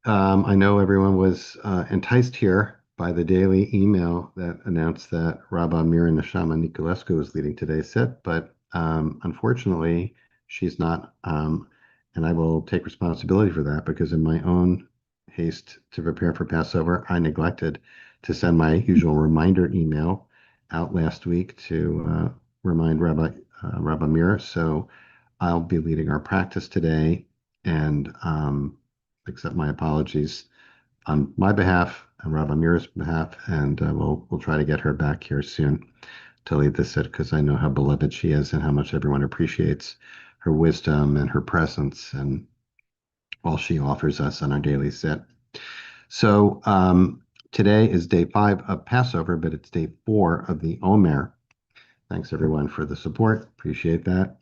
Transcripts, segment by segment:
I know everyone was enticed here by the daily email that announced that Rabbi Mira Neshama Niculescu was leading today's sit, but unfortunately, she's not. And I will take responsibility for that because in my own haste to prepare for Passover, I neglected to send my usual reminder email out last week to remind Rabbi Mira. So I'll be leading our practice today and accept my apologies on my behalf and Rob Amir's behalf, and we'll try to get her back here soon to lead this set because I know how beloved she is and how much everyone appreciates her wisdom and her presence and all she offers us on our daily set. So today is day 5 of Passover, but it's day 4 of the Omer. Thanks everyone for the support. Appreciate that.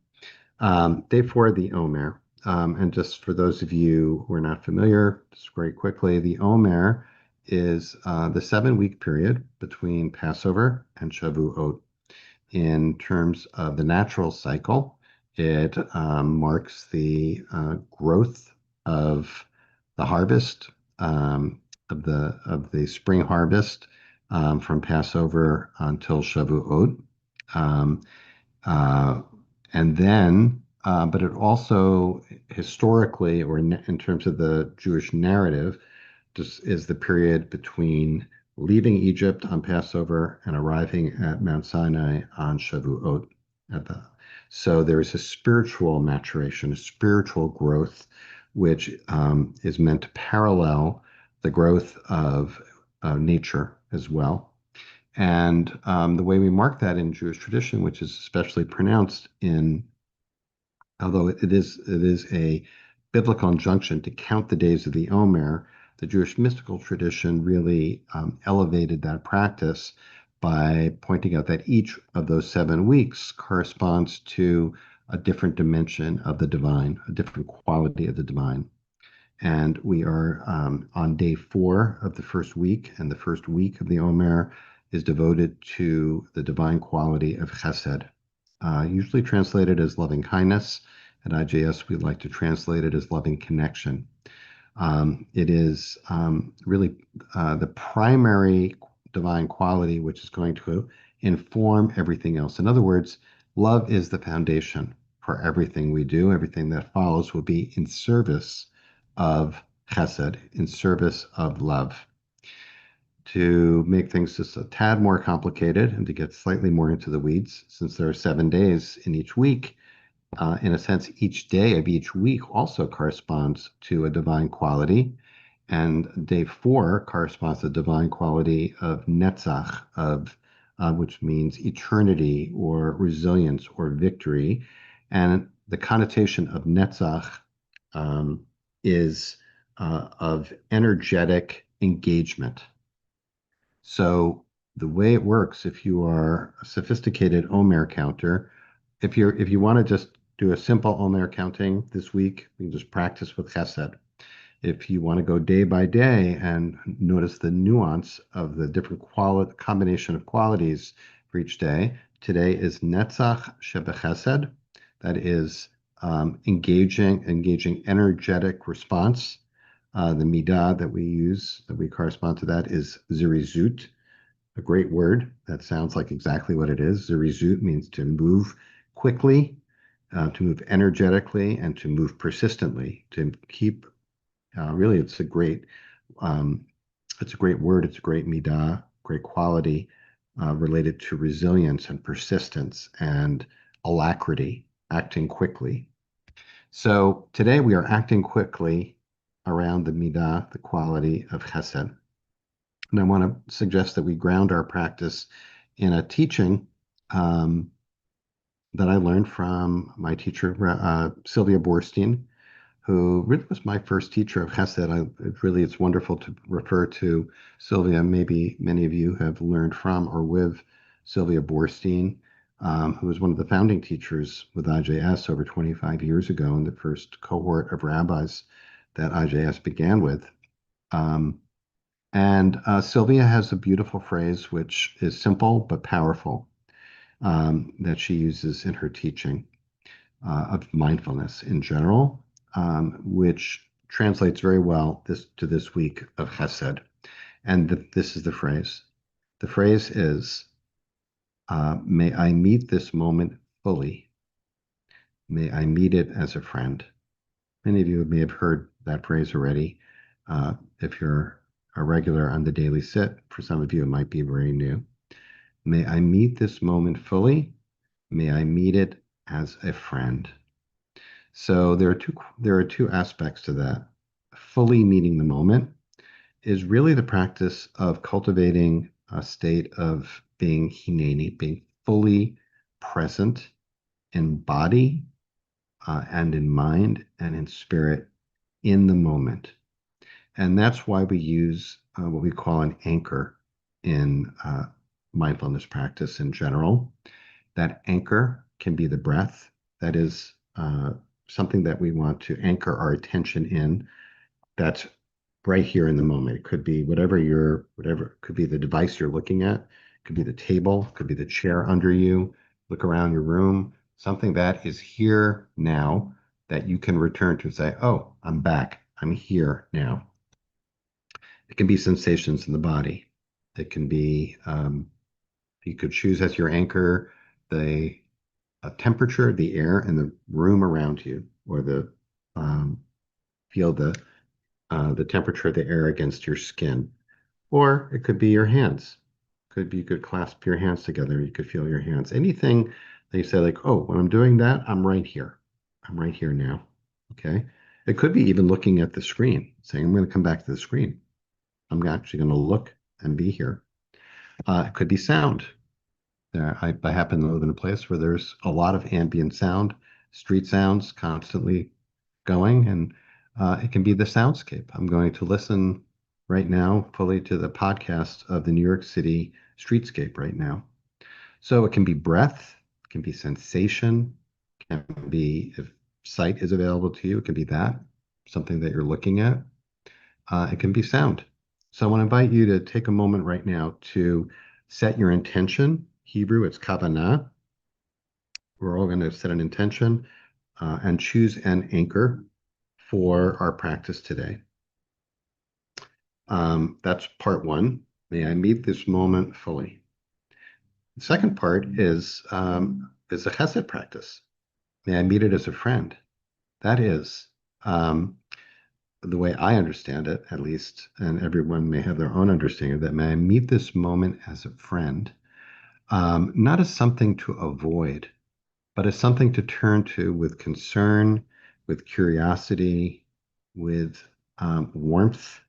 Day 4 of the Omer. And just for those of you who are not familiar, just very quickly, the Omer is the 7-week period between Passover and Shavuot. In terms of the natural cycle, it marks the growth of the harvest of the spring harvest from Passover until Shavuot. Um, uh, and then, but it also historically, or in terms of the Jewish narrative, just is the period between leaving Egypt on Passover and arriving at Mount Sinai on Shavuot. At the, so there is a spiritual maturation, a spiritual growth, which is meant to parallel the growth of nature as well. And the way we mark that in Jewish tradition, which is especially pronounced in, although it is a biblical injunction to count the days of the Omer, the Jewish mystical tradition really elevated that practice by pointing out that each of those 7 weeks corresponds to a different dimension of the divine, a different quality of the divine. And we are on day 4 of the first week, and the first week of the Omer is devoted to the divine quality of chesed, usually translated as loving kindness. At IJS, we like to translate it as loving connection. It is really the primary divine quality which is going to inform everything else. In other words, love is the foundation for everything we do. Everything that follows will be in service of chesed, in service of love. To make things just a tad more complicated and to get slightly more into the weeds, since there are 7 days in each week, in a sense, each day of each week also corresponds to a divine quality. And day 4 corresponds to the divine quality of netzach, which means eternity or resilience or victory. And the connotation of netzach is of energetic engagement. So the way it works, if you are a sophisticated Omer counter, if you want to just do a simple Omer counting this week, you can just practice with Chesed. If you want to go day by day and notice the nuance of the different combination of qualities for each day, today is Netzach Shebechesed. That is engaging energetic response. The midah that we use, that we correspond to that, is zirizut, a great word that sounds like exactly what it is. Zirizut means to move quickly, to move energetically, and to move persistently. To keep really, um, it's a great word. It's a great midah, great quality related to resilience and persistence and alacrity, acting quickly. So today we are acting quickly around the midah, the quality of chesed. And I want to suggest that we ground our practice in a teaching that I learned from my teacher, Sylvia Borstein, who really was my first teacher of Chesed. It's wonderful to refer to Sylvia. Maybe many of you have learned from or with Sylvia Borstein, who was one of the founding teachers with IJS over 25 years ago in the first cohort of rabbis that IJS began with. And Sylvia has a beautiful phrase, which is simple but powerful, that she uses in her teaching of mindfulness in general, which translates very well to this week of Chesed. And this is the phrase. The phrase is, may I meet this moment fully. May I meet it as a friend. Many of you may have heard that phrase already. If you're a regular on the daily sit, for some of you, it might be very new. May I meet this moment fully. May I meet it as a friend. So there are two aspects to that. Fully meeting the moment is really the practice of cultivating a state of being hineni, being fully present in body and in mind and in spirit in the moment. And that's why we use what we call an anchor in mindfulness practice in general. That anchor can be the breath. That is something that we want to anchor our attention in. That's right here in the moment. It could be whatever it could be the device you're looking at, it could be the table, it could be the chair under you. Look around your room, something that is here now that you can return to and say, oh, I'm back. I'm here now. It can be sensations in the body. It can be, you could choose as your anchor the temperature, the air in the room around you, or feel the temperature of the air against your skin. Or it could be your hands. Could be you could clasp your hands together. You could feel your hands. Anything that you say, like, oh, when I'm doing that, I'm right here. I'm right here now. Okay. It could be even looking at the screen, saying, I'm going to come back to the screen. I'm actually going to look and be here. It could be sound. I happen to live in a place where there's a lot of ambient sound, street sounds constantly going, and it can be the soundscape. I'm going to listen right now fully to the podcast of the New York City streetscape right now. So it can be breath, it can be sensation, it can be, if sight is available to you, it can be that, something that you're looking at. It can be sound. So I want to invite you to take a moment right now to set your intention. Hebrew, it's kavanah. We're all going to set an intention and choose an anchor for our practice today. That's part one. May I meet this moment fully. The second part is a chesed practice. May I meet it as a friend. That is the way I understand it, at least, and everyone may have their own understanding of that. May I meet this moment as a friend, not as something to avoid, but as something to turn to with concern, with curiosity, with warmth,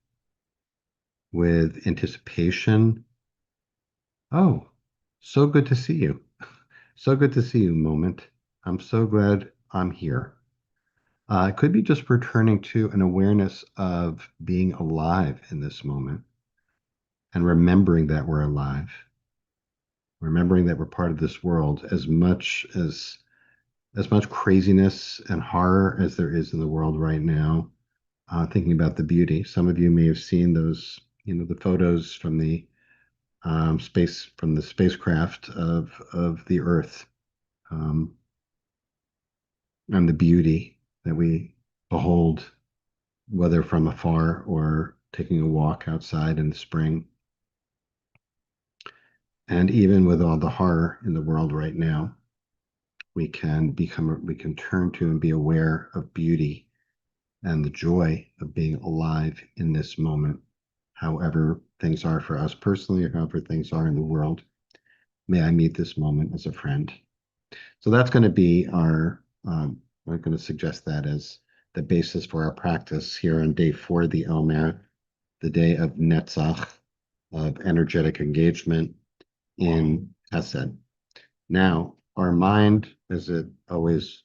with anticipation. Oh, so good to see you. So good to see you, moment. I'm so glad I'm here. It could be just returning to an awareness of being alive in this moment and remembering that we're alive, remembering that we're part of this world as much craziness and horror as there is in the world right now. Thinking about the beauty. Some of you may have seen those, the photos from the from the spacecraft of the Earth, um, and the beauty that we behold, whether from afar or taking a walk outside in the spring. And even with all the horror in the world right now, we can turn to and be aware of beauty and the joy of being alive in this moment, however things are for us personally or however things are in the world. May I meet this moment as a friend. So that's going to be we're going to suggest that as the basis for our practice here on day 4 of the Omer, the day of Netzach, of energetic engagement in Chesed. Now, our mind, as it always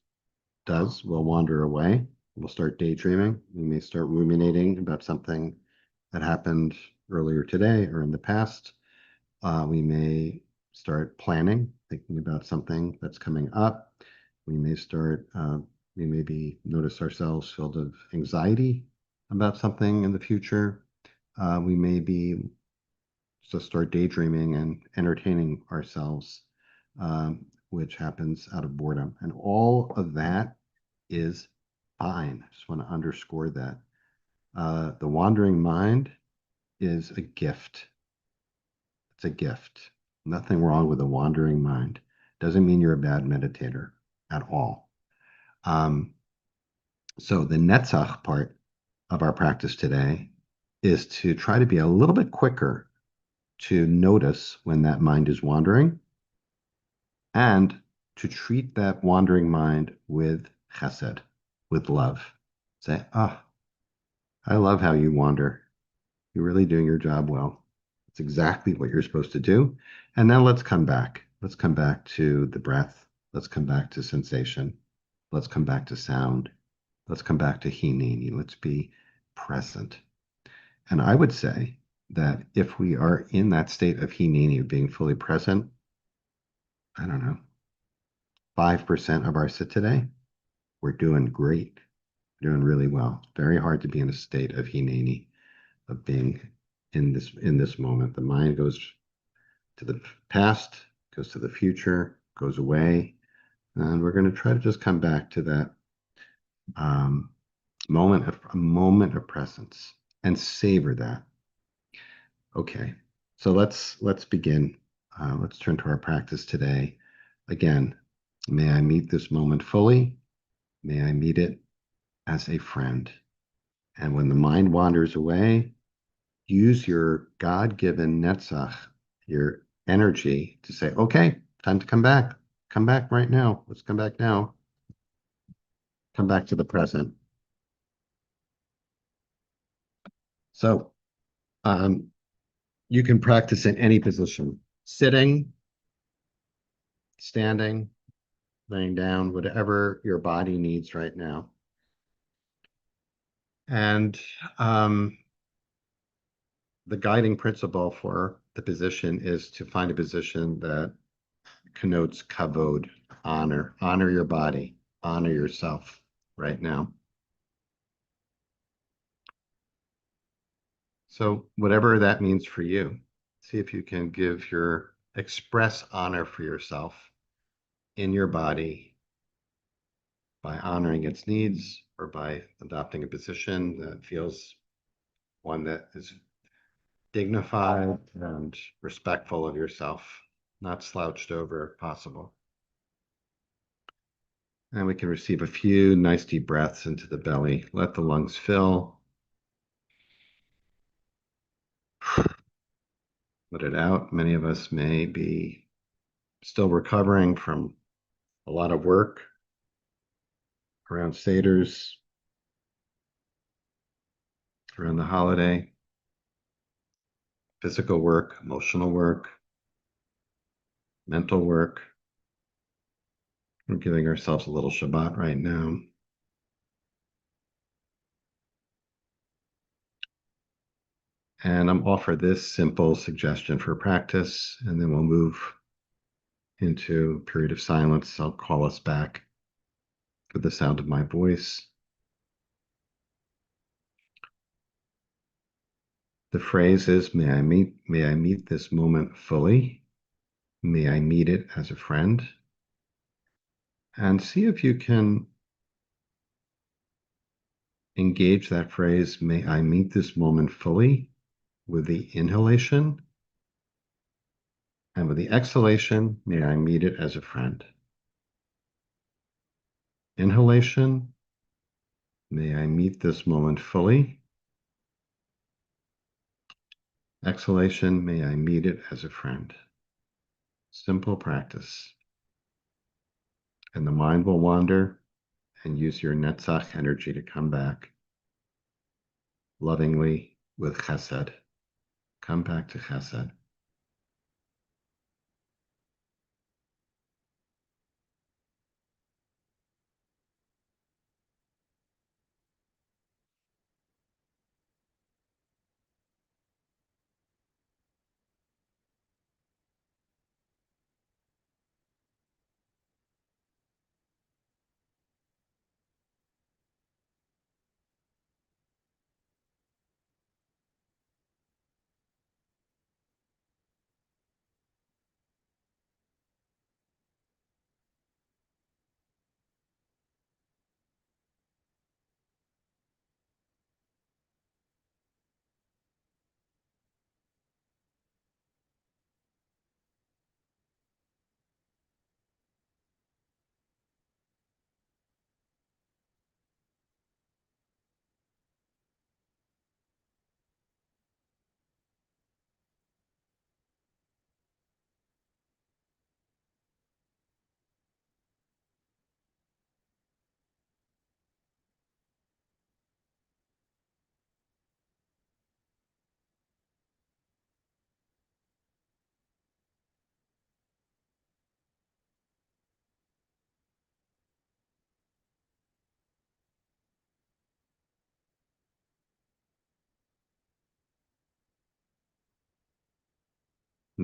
does, will wander away. We'll start daydreaming. We may start ruminating about something that happened earlier today or in the past. We may start planning, thinking about something that's coming up. We may notice ourselves filled of anxiety about something in the future. We may be just start daydreaming and entertaining ourselves, which happens out of boredom. And all of that is fine. I just want to underscore that. The wandering mind is a gift. It's a gift. Nothing wrong with a wandering mind. Doesn't mean you're a bad meditator at all. Um, so the netzach part of our practice today is to try to be a little bit quicker to notice when that mind is wandering and to treat that wandering mind with chesed, with love. Say, ah, oh, I love how you wander. You're really doing your job well. It's exactly what you're supposed to do. And then let's come back. Let's come back to the breath. Let's come back to sensation. Let's come back to sound. Let's come back to hineni. Let's be present. And I would say that if we are in that state of hineni, of being fully present, I don't know, 5% of our sit today, we're doing great. We're doing really well. Very hard to be in a state of hineni, of being in this moment. The mind goes to the past, goes to the future, goes away, and we're going to try to just come back to that um, moment of presence and savor that. Okay, so let's begin. Let's turn to our practice today. Again, may I meet this moment fully. May I meet it as a friend. And when the mind wanders away, use your God-given netzach, your energy, to say, okay, time to come back. Come back right now. Let's come back now. Come back to the present. So you can practice in any position, sitting, standing, laying down, whatever your body needs right now. And the guiding principle for the position is to find a position that connotes kavod, honor. Honor your body, honor yourself right now. So whatever that means for you, see if you can express honor for yourself in your body by honoring its needs or by adopting a position that feels one that is dignified and respectful of yourself, not slouched over if possible. And we can receive a few nice deep breaths into the belly. Let the lungs fill. Let it out. Many of us may be still recovering from a lot of work around seders, around the holiday, physical work, emotional work, mental work. We're giving ourselves a little Shabbat right now. And I'm offer this simple suggestion for practice, and then we'll move into a period of silence. I'll call us back with the sound of my voice. The phrase is, may I meet this moment fully. May I meet it as a friend. And see if you can engage that phrase, may I meet this moment fully, with the inhalation. And with the exhalation, may I meet it as a friend. Inhalation, may I meet this moment fully. Exhalation, may I meet it as a friend. Simple practice. And the mind will wander, and use your netzach energy to come back lovingly with chesed. Come back to chesed.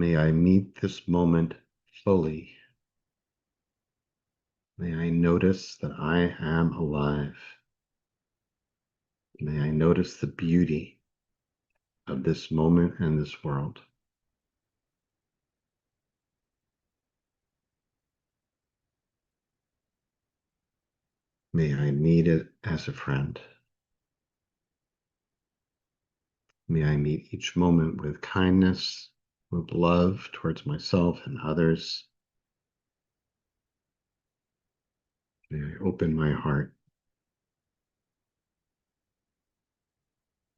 May I meet this moment fully. May I notice that I am alive. May I notice the beauty of this moment and this world. May I meet it as a friend. May I meet each moment with kindness, with love towards myself and others. May I open my heart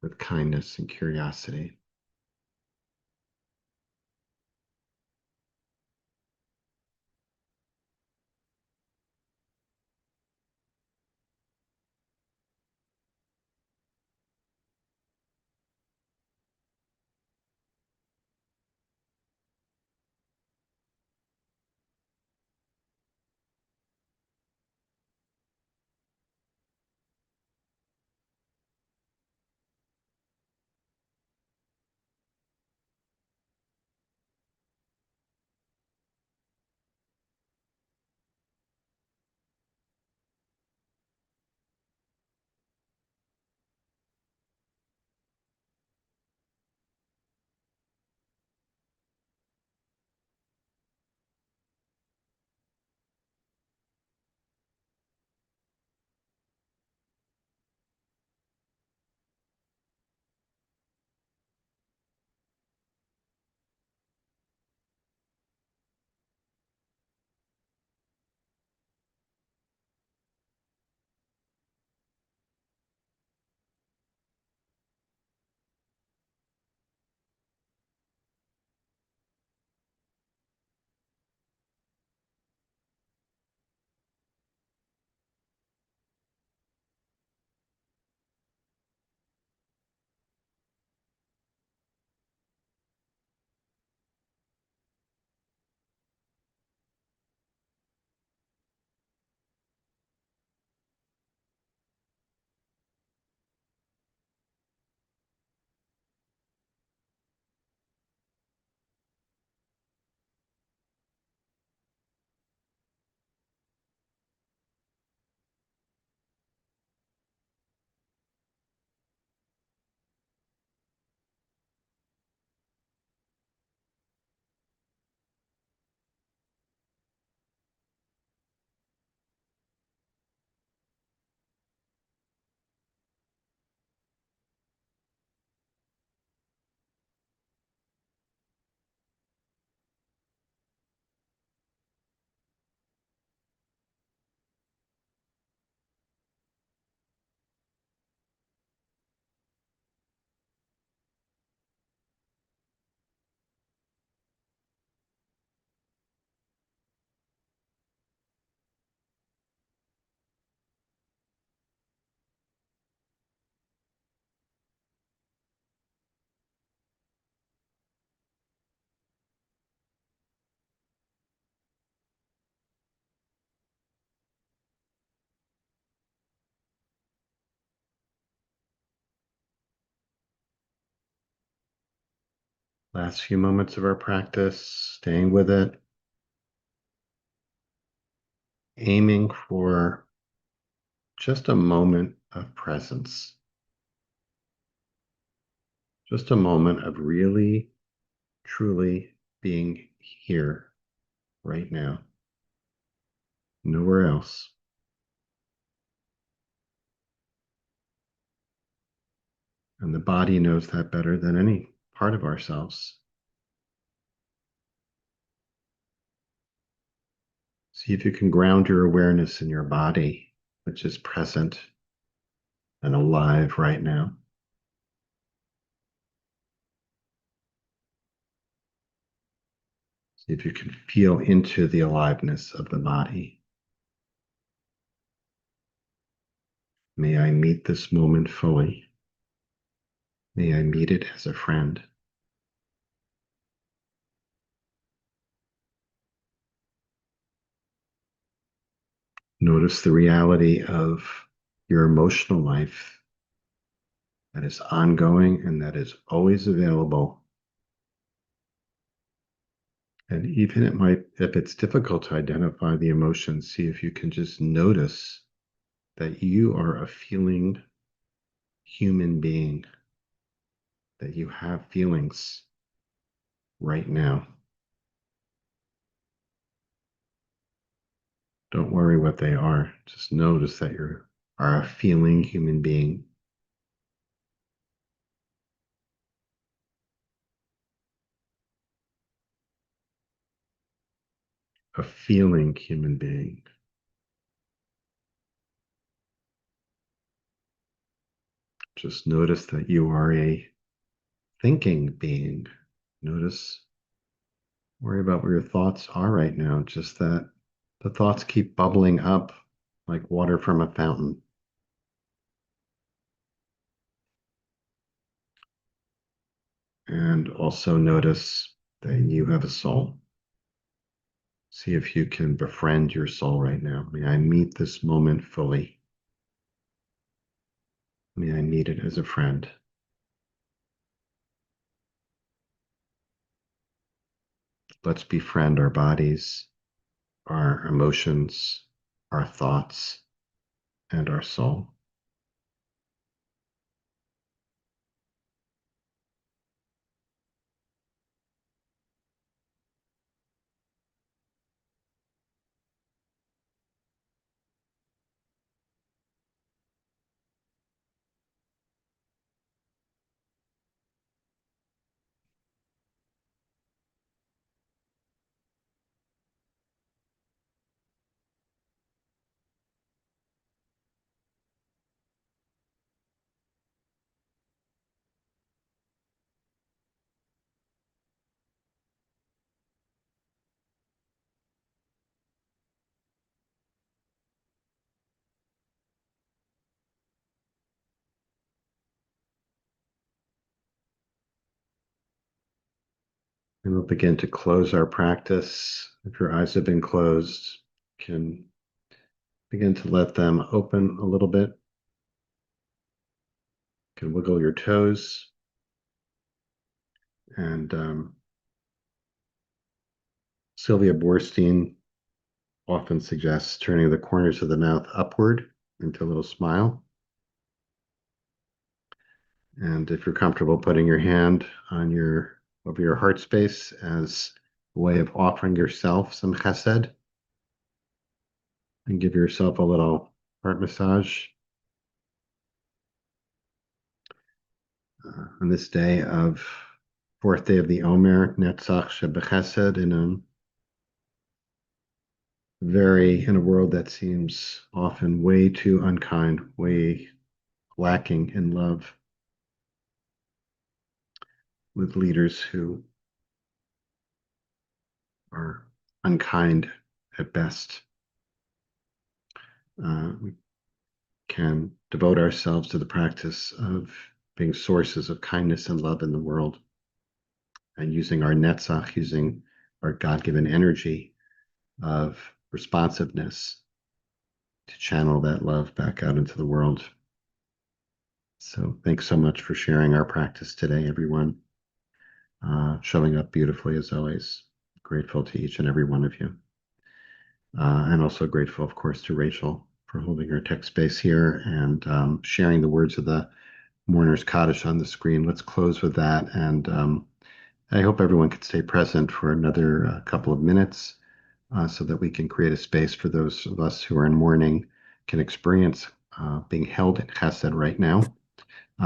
with kindness and curiosity. Last few moments of our practice, staying with it, aiming for just a moment of presence, just a moment of really, truly being here right now, nowhere else. And the body knows that better than any part of ourselves. See if you can ground your awareness in your body, which is present and alive right now. See if you can feel into the aliveness of the body. May I meet this moment fully. May I meet it as a friend. Notice the reality of your emotional life that is ongoing and that is always available. And even if it's difficult to identify the emotions, see if you can just notice that you are a feeling human being, that you have feelings right now. Don't worry what they are. Just notice that you are a feeling human being. A feeling human being. Just notice that you are a thinking being. Notice, worry about where your thoughts are right now. Just that the thoughts keep bubbling up like water from a fountain. And also notice that you have a soul. See if you can befriend your soul right now. May I meet this moment fully. May I meet it as a friend. Let's befriend our bodies, our emotions, our thoughts, and our soul. And we'll begin to close our practice. If your eyes have been closed, you can begin to let them open a little bit. You can wiggle your toes. And Sylvia Boorstein often suggests turning the corners of the mouth upward into a little smile. And if you're comfortable putting your hand on over your heart space as a way of offering yourself some chesed, and give yourself a little heart massage on this day of fourth day of the Omer, Netzach Shebechesed, in a world that seems often way too unkind, way lacking in love, with leaders who are unkind at best. We can devote ourselves to the practice of being sources of kindness and love in the world, and using our netzach, using our God-given energy of responsiveness to channel that love back out into the world. So thanks so much for sharing our practice today, everyone. Showing up beautifully as always. Grateful to each and every one of you. And also grateful, of course, to Rachel for holding her tech space here and sharing the words of the Mourner's Kaddish on the screen. Let's close with that. And I hope everyone could stay present for another couple of minutes so that we can create a space for those of us who are in mourning can experience being held in chesed right now.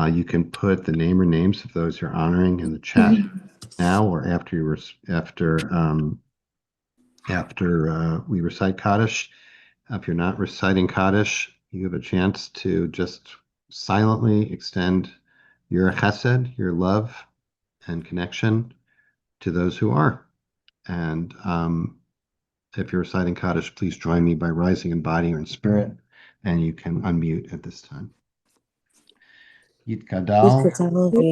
You can put the name or names of those you're honoring in the chat now or after we recite Kaddish. If you're not reciting Kaddish, you have a chance to just silently extend your chesed, your love and connection to those who are. And if you're reciting Kaddish, please join me by rising in body or in spirit, and you can unmute at this time. Yitkadal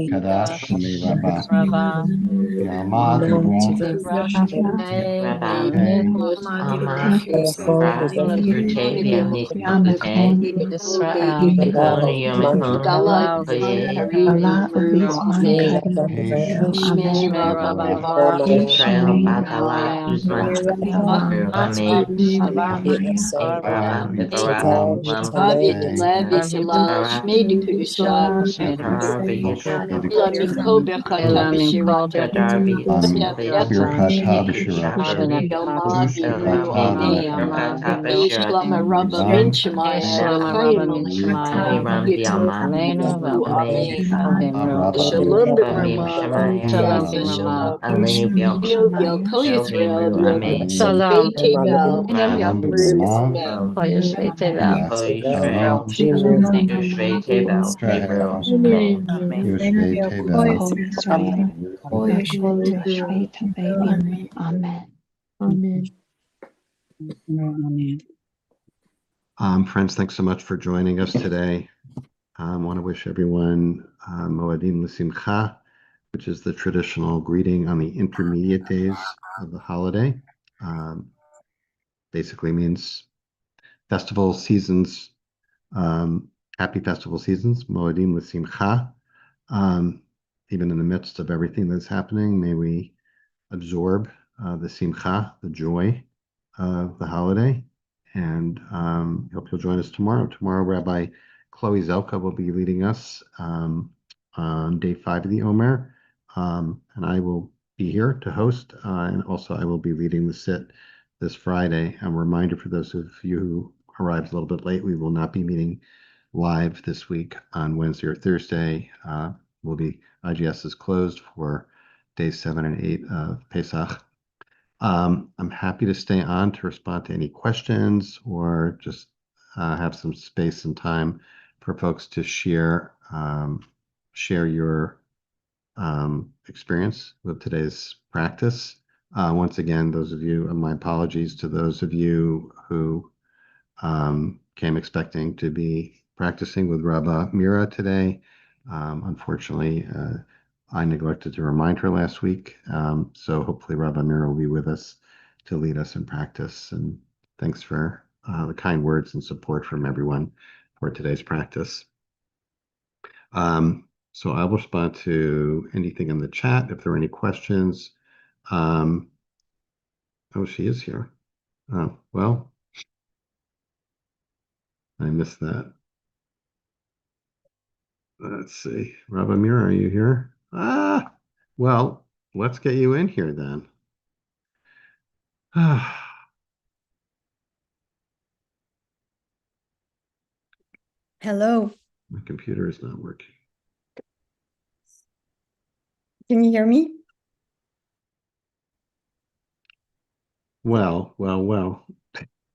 Kadash Rabba Rabba, Yama Tibra Rabbi, Hey Ama, Ra, Rutavia, Nikmate, Israel, Nikoni, Yomikon, Halakoye, Romani, Shme, Rabba, Israel, Badala, Uzman, Rami, Rabba, Deborah, Lam, Deborah, Shekara, Elamim called the Darby, Birkata Bishira Amy, Rakata Bashirati, Shalom Rabba Mishamaya, Ram Elena Vame, Bamim Shamaya, Shalom Alenu Biom, Shohemu Ame, Shalom. Ram, Koyashvei Teva. Ko Israel, Yoshvei Tevel, Hebrew, Amen. Yoshvei Teva. Amen. Friends, thanks so much for joining us today. I want to wish everyone Moadim L'Simcha, which is the traditional greeting on the intermediate days of the holiday. Basically means festival seasons, happy festival seasons, Moadim L'Simcha. Even in the midst of everything that's happening, may we absorb the simcha, the joy of the holiday. And hope you'll join us tomorrow. Tomorrow, Rabbi Chloe Zelka will be leading us on day 5 of the Omer. And I will be here to host. And also, I will be leading the sit this Friday. A reminder for those of you who arrived a little bit late, we will not be meeting live this week on Wednesday or Thursday. IGS is closed for days 7 and 8 of Pesach. I'm happy to stay on to respond to any questions or just have some space and time for folks to share your experience with today's practice. Once again, my apologies to those of you who came expecting to be practicing with Rabbi Mira today. Unfortunately, I neglected to remind her last week. So hopefully Rabbi Mira will be with us to lead us in practice. And thanks for the kind words and support from everyone for today's practice. So I will respond to anything in the chat if there are any questions. Oh, she is here. Oh, well, I missed that. Let's see. Rabbi Mira, are you here? Well, let's get you in here then. Hello. My computer is not working. Can you hear me? Well.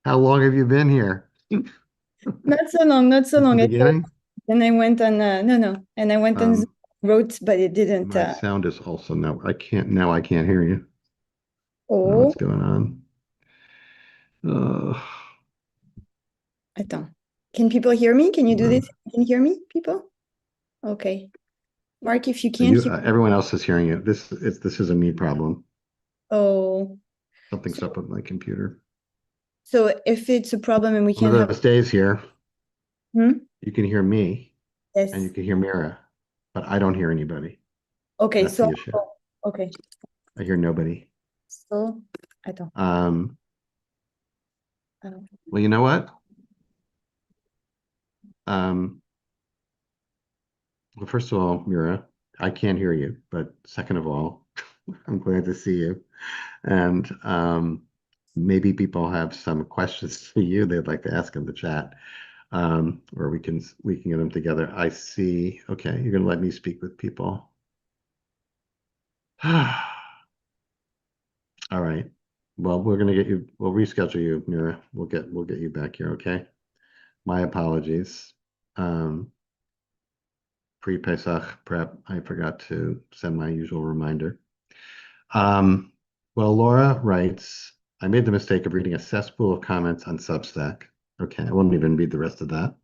How long have you been here? Not so long. Since the beginning? And I went on, no. And I went on wrote, but it didn't. My sound is also I can't hear you. Oh. What's going on? Attends. Can people hear me? Can you do this? Can you hear me, people? Okay. Marc, if you can't hear everyone else is hearing it. This is a me problem. Oh. Something's up with my computer. So if it's a problem and we can't have those days here, you can hear me. Yes. And you can hear Mira, but I don't hear anybody. Okay, That's the issue. Okay. I hear nobody. So I don't. Well, you know what? Well, first of all, Mira, I can't hear you. But second of all, I'm glad to see you. And maybe people have some questions to you they'd like to ask in the chat, or we can get them together. I see. Okay, you're gonna let me speak with people. All right. Well, we'll reschedule you, Mira. We'll get you back here, okay? My apologies. Pre-Pesach prep, I forgot to send my usual reminder. Well, Laura writes, I made the mistake of reading a cesspool of comments on Substack. Okay, I won't even read the rest of that.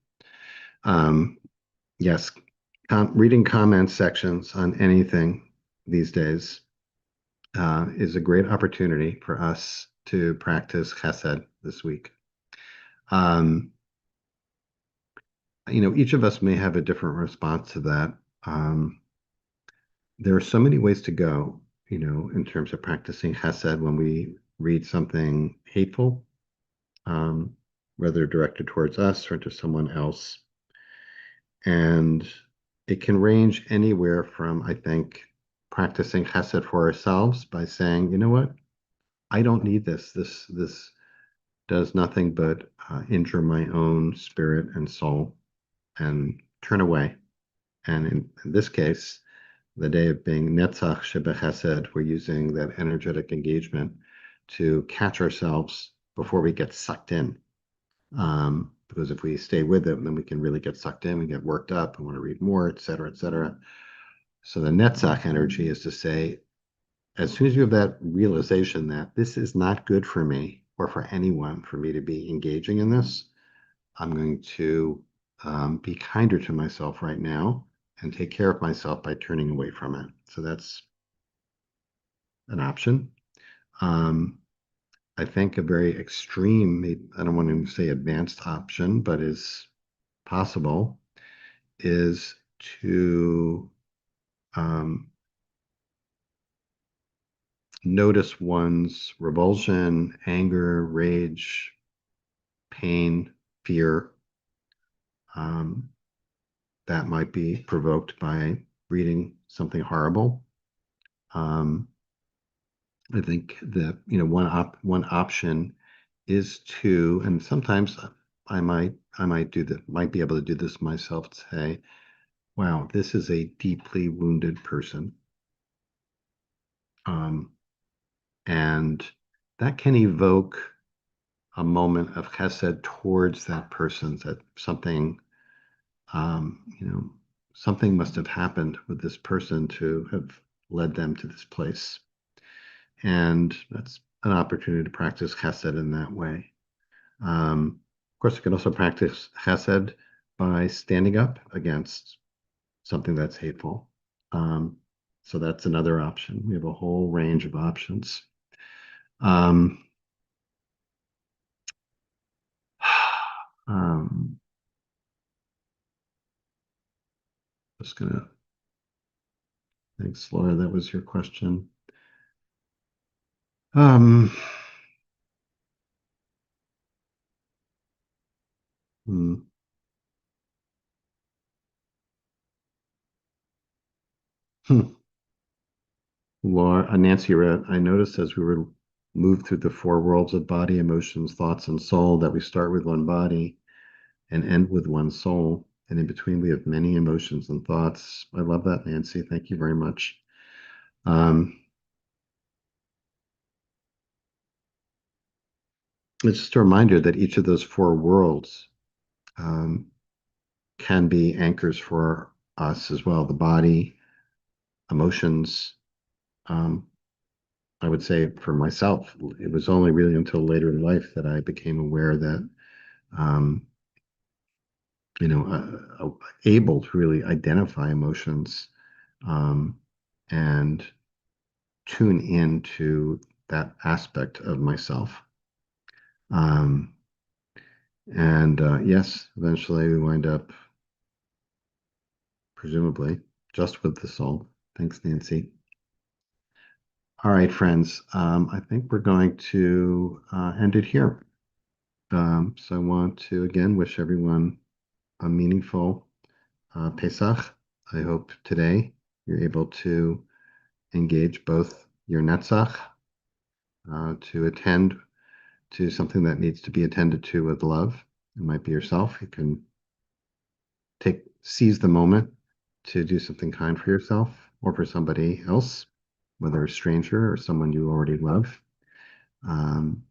Yes, reading comment sections on anything these days is a great opportunity for us to practice chesed this week. Each of us may have a different response to that. There are so many ways to go, in terms of practicing chesed when we read something hateful, whether directed towards us or to someone else. And it can range anywhere from, I think, practicing chesed for ourselves by saying, you know what, I don't need this. This does nothing but injure my own spirit and soul, and turn away. And in this case, the day of being Netzach Shebechesed, we're using that energetic engagement to catch ourselves before we get sucked in. Because if we stay with it, then we can really get sucked in, we get worked up, and want to read more, et cetera, et cetera. So the Netzach energy is to say, as soon as you have that realization that this is not good for me or for anyone, for me to be engaging in this, I'm going to be kinder to myself right now and take care of myself by turning away from it. So that's an option. I think a very extreme, I don't want to say advanced option, but is possible, is to notice one's revulsion, anger, rage, pain, fear, that might be provoked by reading something horrible. I think that one option is to, and sometimes I might do that, might be able to do this myself, to say, wow, this is a deeply wounded person. And that can evoke a moment of chesed towards that person, that something, something must have happened with this person to have led them to this place. And that's an opportunity to practice chesed in that way. Of course, you can also practice chesed by standing up against something that's hateful. So that's another option. We have a whole range of options. Just gonna, thanks, Laura. That was your question. Hmm. Laura, Nancy wrote, I noticed as we were moved through the four worlds of body, emotions, thoughts, and soul that we start with one body and end with one soul. And in between, we have many emotions and thoughts. I love that, Nancy. Thank you very much. It's just a reminder that each of those four worlds can be anchors for us as well. The body, emotions. I would say for myself, it was only really until later in life that I became aware that, able to really identify emotions and tune into that aspect of myself. Yes, eventually we wind up, presumably, just with the soul. Thanks, Nancy. All right, friends, I think we're going to end it here. So I want to again wish everyone a meaningful Pesach. I hope today you're able to engage both your Netzach, to attend to something that needs to be attended to with love. It might be yourself. You can seize the moment to do something kind for yourself or for somebody else, whether a stranger or someone you already love. And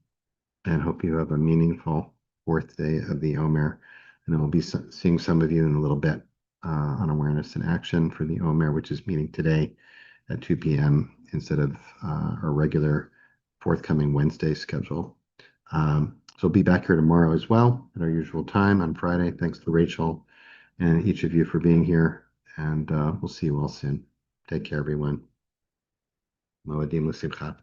hope you have a meaningful fourth day of the Omer. And then we'll be seeing some of you in a little bit on Awareness in Action for the Omer, which is meeting today at 2 p.m. instead of our regular forthcoming Wednesday schedule. So we'll be back here tomorrow as well at our usual time on Friday. Thanks to Rachel and each of you for being here. and we'll see you all soon. Take care, everyone. Moedim l'simcha.